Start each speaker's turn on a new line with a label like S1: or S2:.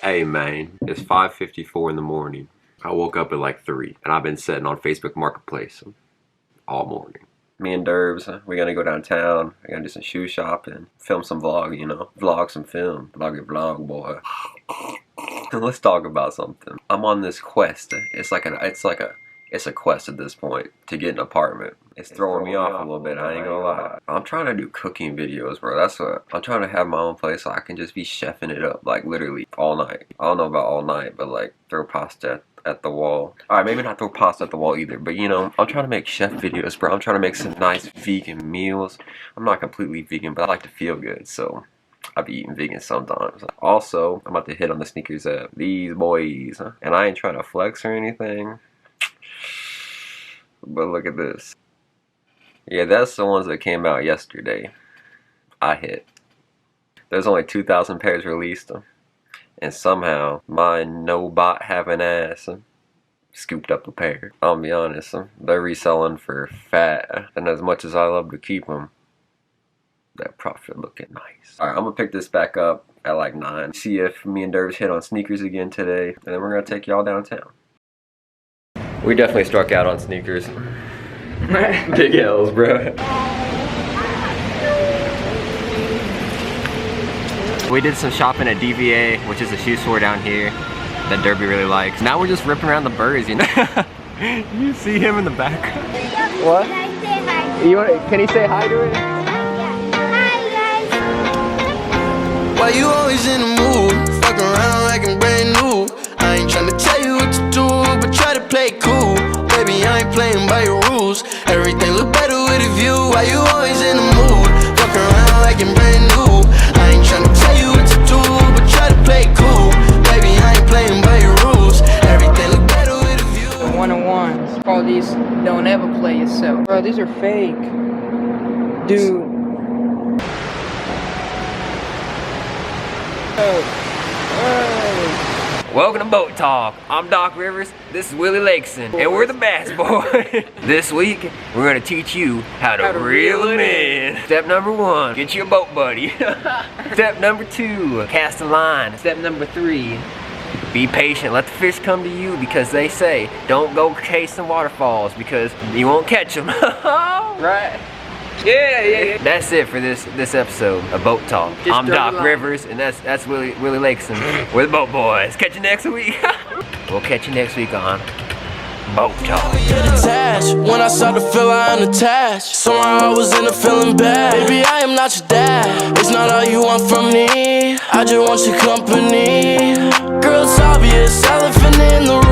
S1: Hey man, it's 5:54 in the morning. I woke up at like 3 and I've been sitting on Facebook Marketplace all morning. Me and Derbs, we're gonna go downtown. We're gonna do some shoe shopping, film some vlog, you know, vlog some film, vlog your vlog, boy. Let's talk about something. I'm on this quest. It's a quest at this point to get an apartment. It's throwing me off a little bit, I ain't gonna lie. I'm trying to do cooking videos, bro. That's what I'm trying to have my own place so I can just be chefing it up, like literally all night. I don't know about all night, but like throw pasta at the wall. Alright, maybe not throw pasta at the wall either, but you know, I'm trying to make chef videos, bro. I'm trying to make some nice vegan meals. I'm not completely vegan, but I like to feel good, so I be eating vegan sometimes. Also, I'm about to hit on the sneakers app. These boys, and I ain't trying to flex or anything, but look at this. Yeah, that's the ones that came out yesterday. I hit. There's only 2,000 pairs released, and somehow my no bot having ass scooped up a pair. I'll be honest, they're reselling for fat, and as much as I love to keep them, that profit looking nice. Alright, I'm gonna pick this back up at like 9. See if me and Derbs hit on sneakers again today, and then we're gonna take y'all downtown. We definitely struck out on sneakers. Big L's, bro. We did some shopping at DVA, which is a shoe store down here that Derby really likes. Now we're just ripping around the birds, you know? You see him in the background. What?
S2: Can I say hi?
S1: Can he say hi to it?
S2: Hi guys.
S3: Why you always in the mood? Fuck around like I'm brand new. I ain't tryna tell you what to do, but try to play cool. Baby, I ain't playing by your rules. Everything look better with a view. Why you always in the mood? Fuck around like I'm brand new. I ain't tryna tell you what to do, but try to play cool. Baby, I ain't playing by your rules. Everything look better with a view.
S4: The one-on-ones. All these don't ever play yourself. Bro, these are fake. Dude.
S1: Welcome to Boat Talk. I'm Doc Rivers, this is Willie Lakeson, and we're the Bass Boys. This week, we're gonna teach you how to reel them in. Step number 1, get you a boat buddy. Step number 2, cast a line. Step number 3, be patient, let the fish come to you, because they say, don't go chasing waterfalls because you won't catch them. Right? Yeah. That's it for this episode of Boat Talk. I'm Doc Rivers, and that's Willie Lakeson. We're the Boat Boys. Catch you next week. We'll catch you next week on Boat Talk.
S3: When I started to feel I unattached, somehow I was in a feeling bad. Baby, I am not your dad. It's not all you want from me. I just want your company. Girl, it's obvious, elephant in the room.